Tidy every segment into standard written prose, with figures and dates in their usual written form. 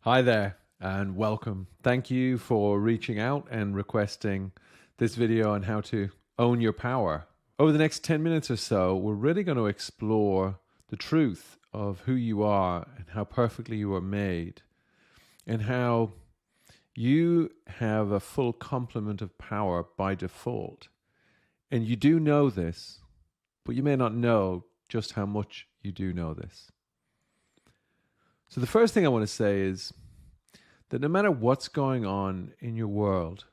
Hi there and welcome. Thank you for reaching out and requesting this video on how to own your power. Over the next 10 minutes or so, we're really going to explore the truth of who you are and how perfectly you are made, and how you have a full complement of power by default. And you do know this, but you may not know just how much you do know this. So the first thing I want to say is that no matter what's going on in your world,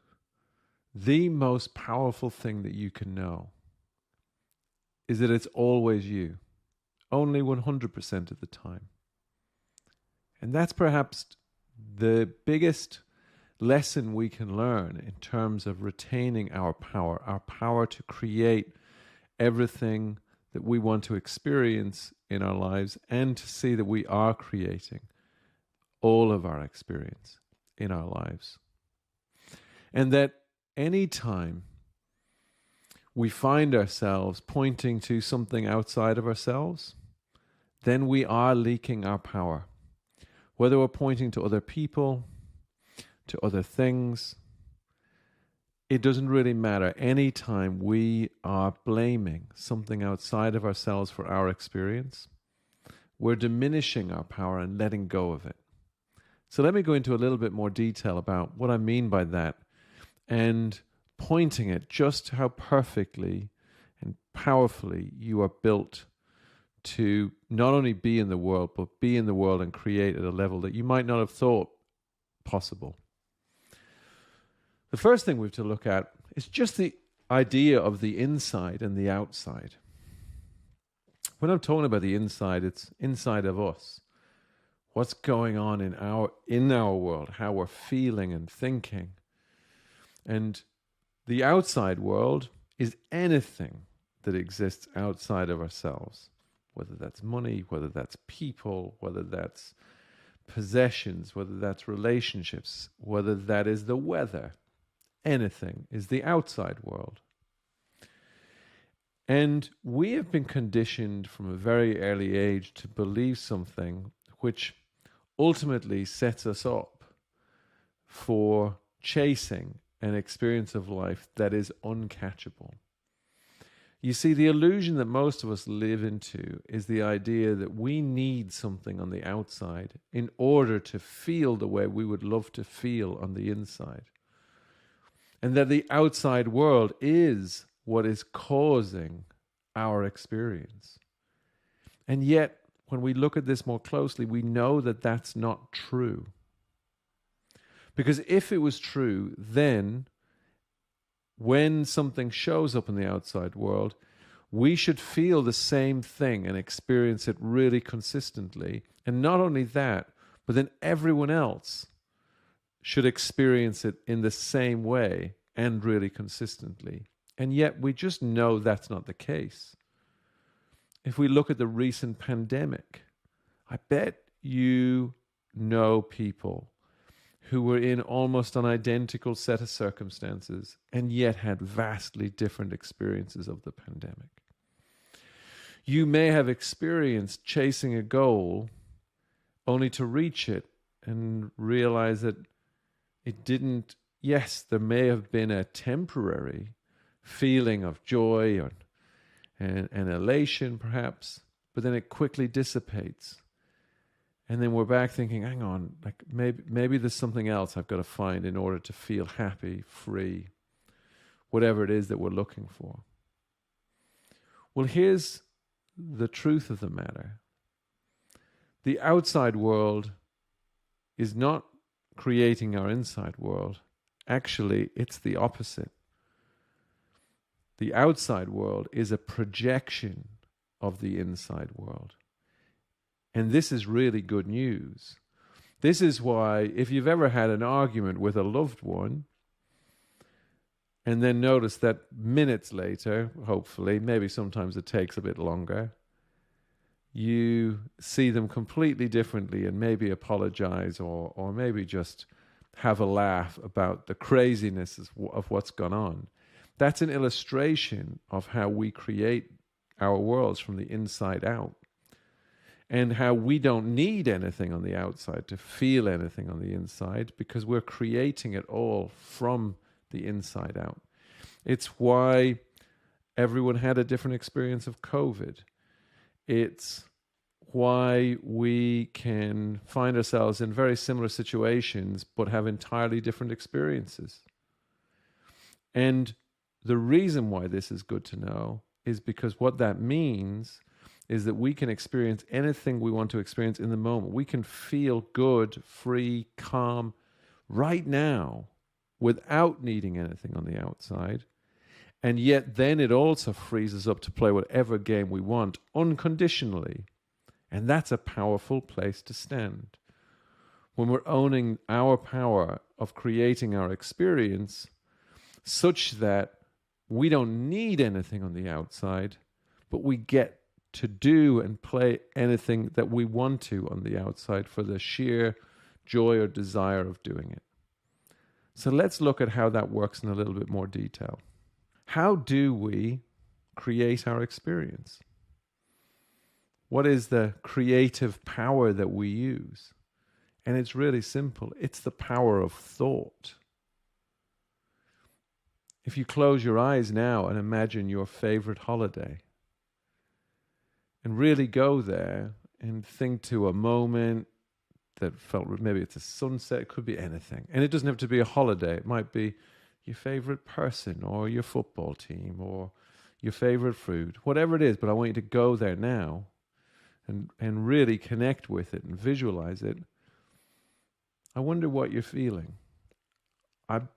the most powerful thing that you can know is that it's always you, only 100% of the time. And that's perhaps the biggest lesson we can learn in terms of retaining our power to create everything that we want to experience in our lives, and to see that we are creating all of our experience in our lives. And that anytime we find ourselves pointing to something outside of ourselves, then we are leaking our power. Whether we're pointing to other people, to other things, it doesn't really matter. Anytime we are blaming something outside of ourselves for our experience, we're diminishing our power and letting go of it. So let me go into a little bit more detail about what I mean by that, and pointing at just how perfectly and powerfully you are built to not only be in the world, but be in the world and create at a level that you might not have thought possible. The first thing we have to look at is just the idea of the inside and the outside. When I'm talking about the inside, it's inside of us. What's going on in our world, how we're feeling and thinking. And the outside world is anything that exists outside of ourselves, whether that's money, whether that's people, whether that's possessions, whether that's relationships, whether that is the weather. Anything is the outside world. And we have been conditioned from a very early age to believe something which ultimately sets us up for chasing an experience of life that is uncatchable. You see, the illusion that most of us live into is the idea that we need something on the outside in order to feel the way we would love to feel on the inside. And that the outside world is what is causing our experience. And yet, when we look at this more closely, we know that that's not true. Because if it was true, then when something shows up in the outside world, we should feel the same thing and experience it really consistently. And not only that, but then everyone else should experience it in the same way and really consistently. And yet we just know that's not the case. If we look at the recent pandemic, I bet you know people who were in almost an identical set of circumstances and yet had vastly different experiences of the pandemic. You may have experienced chasing a goal only to reach it and realize that it didn't. Yes, there may have been a temporary feeling of joy and elation perhaps, but then it quickly dissipates. And then we're back thinking, hang on, like maybe there's something else I've got to find in order to feel happy, free, whatever it is that we're looking for. Well, here's the truth of the matter. The outside world is not creating our inside world. Actually, it's the opposite. The outside world is a projection of the inside world. And this is really good news. This is why, if you've ever had an argument with a loved one, and then notice that minutes later, hopefully, maybe sometimes it takes a bit longer, you see them completely differently and maybe apologize or maybe just have a laugh about the craziness of what's gone on. That's an illustration of how we create our worlds from the inside out. and how we don't need anything on the outside to feel anything on the inside because we're creating it all from the inside out. It's why everyone had a different experience of COVID. It's why we can find ourselves in very similar situations but have entirely different experiences. And the reason why this is good to know is because what that means is that we can experience anything we want to experience in the moment. We can feel good, free, calm right now without needing anything on the outside. And yet then it also frees us up to play whatever game we want unconditionally. And that's a powerful place to stand. When we're owning our power of creating our experience such that we don't need anything on the outside, but we get to do and play anything that we want to on the outside for the sheer joy or desire of doing it. So let's look at how that works in a little bit more detail. How do we create our experience? What is the creative power that we use? And it's really simple. It's the power of thought. If you close your eyes now and imagine your favorite holiday, and really go there and think to a moment that felt, maybe it's a sunset, it could be anything. And it doesn't have to be a holiday. It might be your favorite person or your football team or your favorite food, whatever it is. But I want you to go there now and really connect with it and visualize it. I wonder what you're feeling.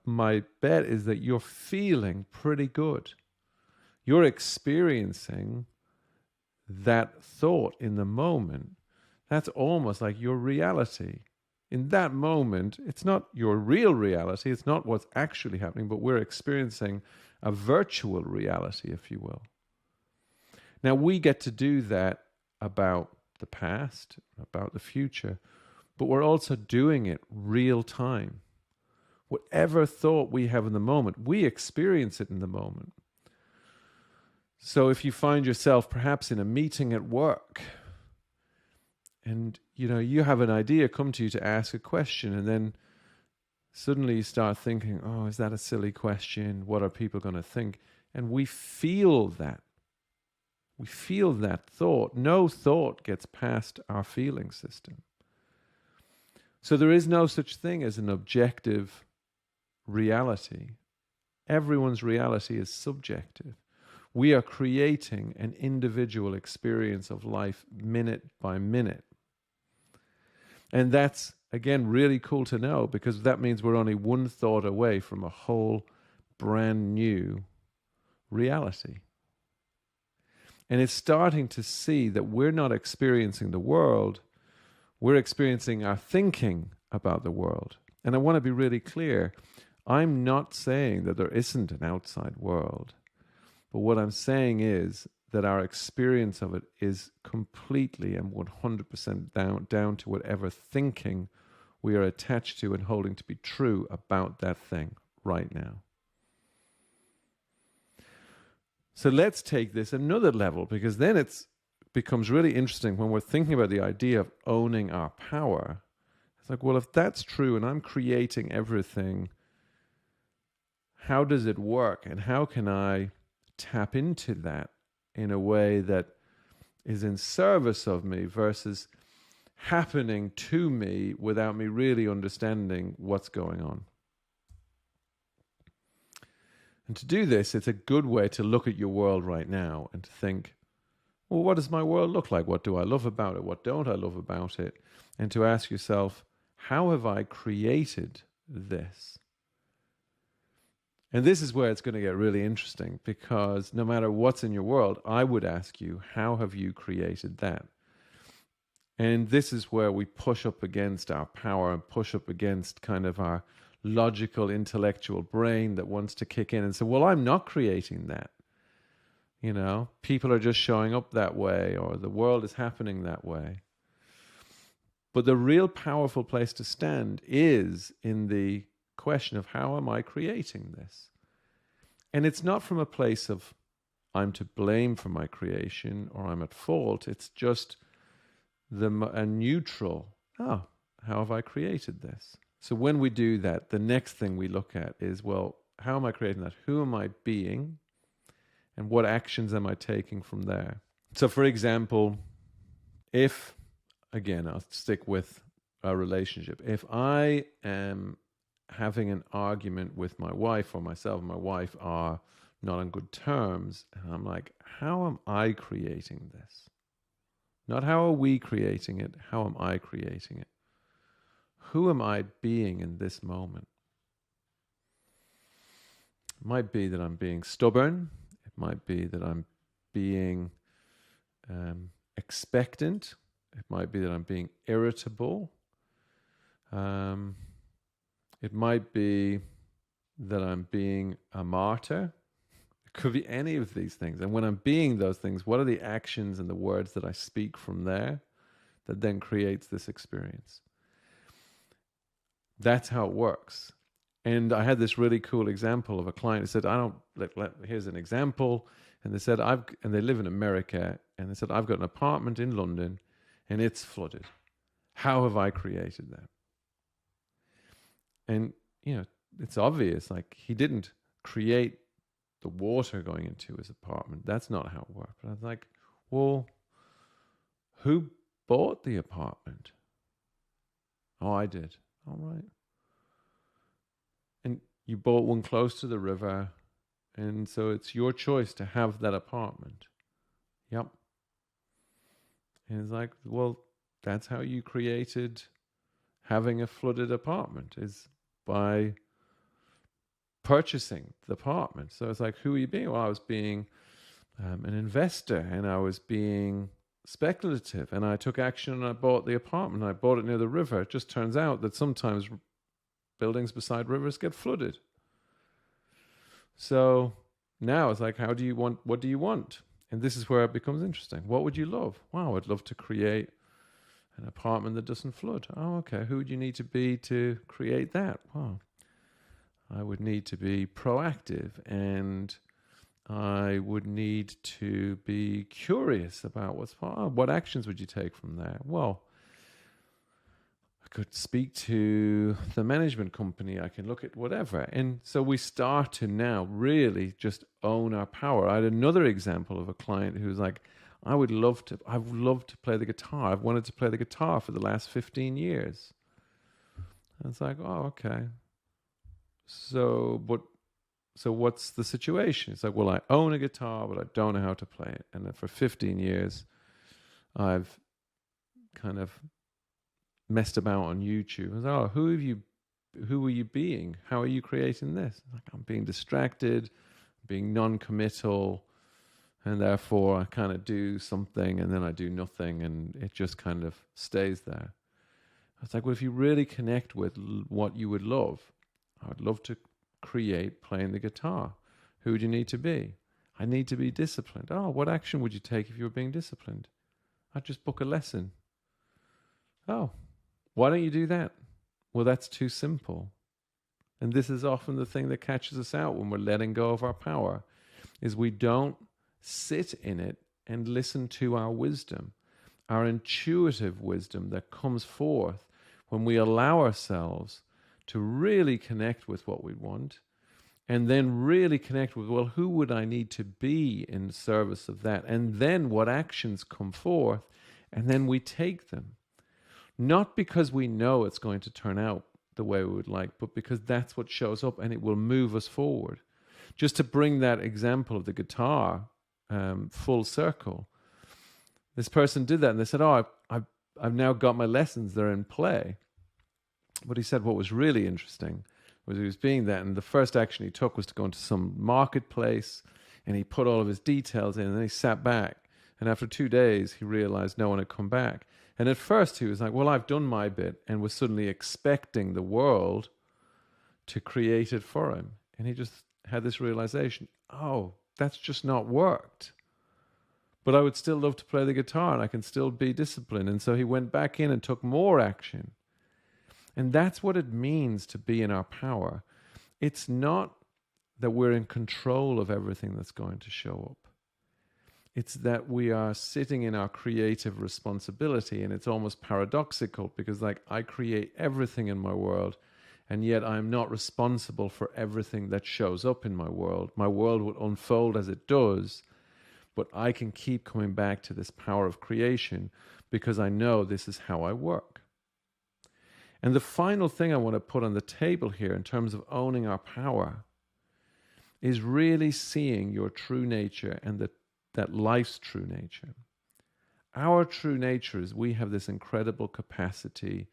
My bet is that you're feeling pretty good. You're experiencing that thought in the moment. That's almost like your reality. In that moment, it's not your real reality. It's not what's actually happening, but we're experiencing a virtual reality, if you will. Now, we get to do that about the past, about the future, but we're also doing it real time. Whatever thought we have in the moment, we experience it in the moment. So if you find yourself perhaps in a meeting at work and you have an idea come to you to ask a question, and then suddenly you start thinking, oh, is that a silly question? What are people going to think? And we feel that. We feel that thought. No thought gets past our feeling system. So there is no such thing as an objective reality. Everyone's reality is subjective. We are creating an individual experience of life minute by minute. And that's, again, really cool to know, because that means we're only one thought away from a whole brand new reality. And it's starting to see that we're not experiencing the world, we're experiencing our thinking about the world. And I want to be really clear. I'm not saying that there isn't an outside world. But what I'm saying is that our experience of it is completely and 100% down to whatever thinking we are attached to and holding to be true about that thing right now. So let's take this another level, because then it becomes really interesting when we're thinking about the idea of owning our power. It's like, well, if that's true and I'm creating everything, how does it work? And how can I tap into that in a way that is in service of me versus happening to me without me really understanding what's going on? And to do this, it's a good way to look at your world right now and to think, well, what does my world look like? What do I love about it? What don't I love about it? And to ask yourself, how have I created this? And this is where it's going to get really interesting, because no matter what's in your world, I would ask you, how have you created that? And this is where we push up against our power and push up against kind of our logical, intellectual brain that wants to kick in and say, well, I'm not creating that. People are just showing up that way, or the world is happening that way. But the real powerful place to stand is in the question of, how am I creating this? And it's not from a place of I'm to blame for my creation or I'm at fault. It's just a neutral, oh, how have I created this? So when we do that, the next thing we look at is, well, how am I creating that? Who am I being? And what actions am I taking from there? So for example, if, again, I'll stick with a relationship. If I am having an argument with my wife, or myself and my wife are not on good terms, and I'm like, how am I creating this? Not how are we creating it, how am I creating it? Who am I being in this moment? It might be that I'm being stubborn. It might be that I'm being expectant. It might be that I'm being irritable. It might be that I'm being a martyr. It could be any of these things. And when I'm being those things, what are the actions and the words that I speak from there that then creates this experience? That's how it works. And I had this really cool example of a client who said, here's an example. And they said, and they live in America. And they said, I've got an apartment in London and it's flooded. How have I created that? And, it's obvious, like he didn't create the water going into his apartment. That's not how it worked. But I was like, well, who bought the apartment? Oh, I did. All right. And you bought one close to the river, and so it's your choice to have that apartment. Yep. And it's like, well, that's how you created having a flooded apartment, is by purchasing the apartment. So it's like, who are you being? Well, I was being an investor, and I was being speculative, and I took action and I bought the apartment. I bought it near the river. It just turns out that sometimes buildings beside rivers get flooded. So now it's like, what do you want? And this is where it becomes interesting. What would you love? Wow, I'd love to create an apartment that doesn't flood. Oh, okay. Who would you need to be to create that? Wow. I would need to be proactive, and I would need to be curious about what actions would you take from there? Well, I could speak to the management company. I can look at whatever. And so we start to now really just own our power. I had another example of a client who's like, I'd love to play the guitar. I've wanted to play the guitar for the last 15 years. And it's like, oh, okay. So what's the situation? It's like, well, I own a guitar, but I don't know how to play it. And then for 15 years, I've kind of messed about on YouTube. I was like, oh, who are you being? How are you creating this? Like, I'm being distracted, being non-committal, and therefore I kind of do something and then I do nothing, and it just kind of stays there. I was like, well, if you really connect with what you would love, I would love to create playing the guitar. Who would you need to be? I need to be disciplined. Oh, what action would you take if you were being disciplined? I'd just book a lesson. Oh, why don't you do that? Well, that's too simple. And this is often the thing that catches us out when we're letting go of our power, is we don't sit in it and listen to our wisdom, our intuitive wisdom that comes forth when we allow ourselves to really connect with what we want, and then really connect with, well, who would I need to be in service of that? And then what actions come forth, and then we take them. Not because we know it's going to turn out the way we would like, but because that's what shows up and it will move us forward. Just to bring that example of the guitar full circle, this person did that and they said, oh, I've now got my lessons, they're in play. But he said what was really interesting was he was being that, and the first action he took was to go into some marketplace, and he put all of his details in, and then he sat back. And after 2 days, he realized no one had come back. And at first he was like, well, I've done my bit, and was suddenly expecting the world to create it for him. And he just had this realization, oh, that's just not worked. But I would still love to play the guitar, and I can still be disciplined. And so he went back in and took more action. And that's what it means to be in our power. It's not that we're in control of everything that's going to show up. It's that we are sitting in our creative responsibility, and it's almost paradoxical because, like, I create everything in my world, and yet I'm not responsible for everything that shows up in my world. My world will unfold as it does, but I can keep coming back to this power of creation because I know this is how I work. And the final thing I want to put on the table here in terms of owning our power is really seeing your true nature and that life's true nature. Our true nature is we have this incredible capacity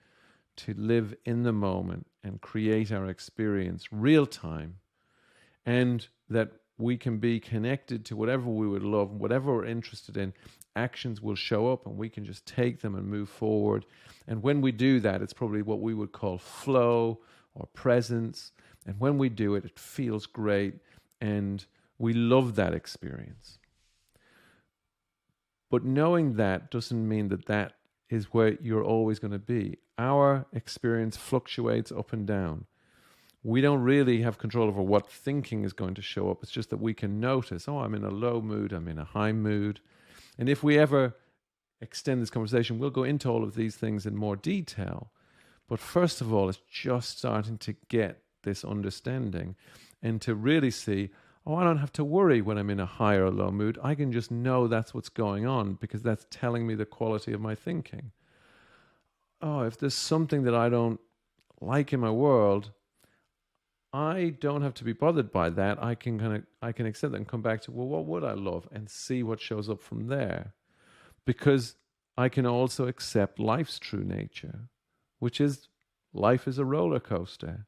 to live in the moment and create our experience real time, and that we can be connected to whatever we would love, whatever we're interested in. Actions will show up and we can just take them and move forward. And when we do that, it's probably what we would call flow or presence. And when we do it, it feels great and we love that experience. But knowing that doesn't mean that that is where you're always going to be. Our experience fluctuates up and down. We don't really have control over what thinking is going to show up. It's just that we can notice, oh, I'm in a low mood, I'm in a high mood. And if we ever extend this conversation, we'll go into all of these things in more detail. But first of all, it's just starting to get this understanding and to really see, oh, I don't have to worry when I'm in a high or low mood. I can just know that's what's going on because that's telling me the quality of my thinking. Oh, if there's something that I don't like in my world, I don't have to be bothered by that. I can accept that and come back to, well, what would I love, and see what shows up from there. Because I can also accept life's true nature, which is life is a roller coaster.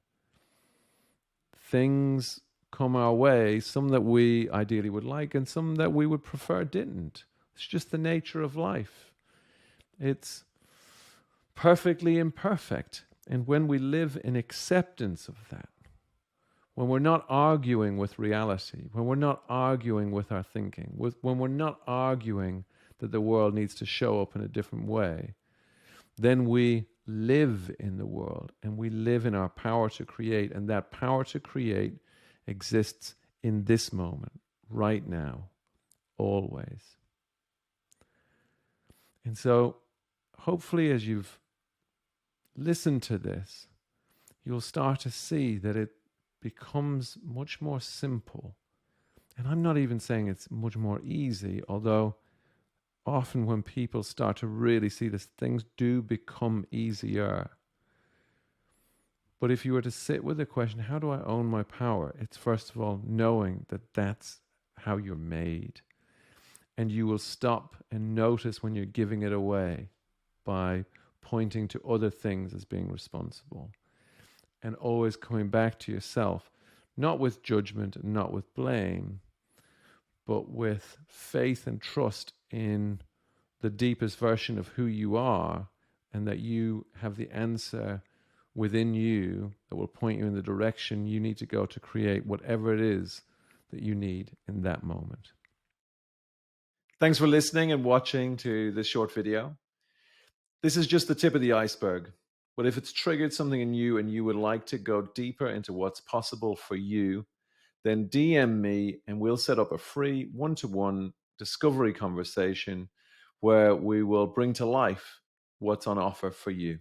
Things come our way, some that we ideally would like and some that we would prefer didn't. It's just the nature of life. It's perfectly imperfect. And when we live in acceptance of that, when we're not arguing with reality, when we're not arguing with our thinking, when we're not arguing that the world needs to show up in a different way, then we live in the world and we live in our power to create. And that power to create exists in this moment, right now, always. And so hopefully as you've listened to this, you'll start to see that it becomes much more simple. And I'm not even saying it's much more easy, although often when people start to really see this, things do become easier. But if you were to sit with the question, how do I own my power? It's first of all knowing that that's how you're made. And you will stop and notice when you're giving it away by pointing to other things as being responsible. And always coming back to yourself, not with judgment and not with blame, but with faith and trust in the deepest version of who you are, and that you have the answer within you that will point you in the direction you need to go to create whatever it is that you need in that moment. Thanks for listening and watching to this short video. This is just the tip of the iceberg. But if it's triggered something in you and you would like to go deeper into what's possible for you, then DM me and we'll set up a free one-to-one discovery conversation where we will bring to life what's on offer for you.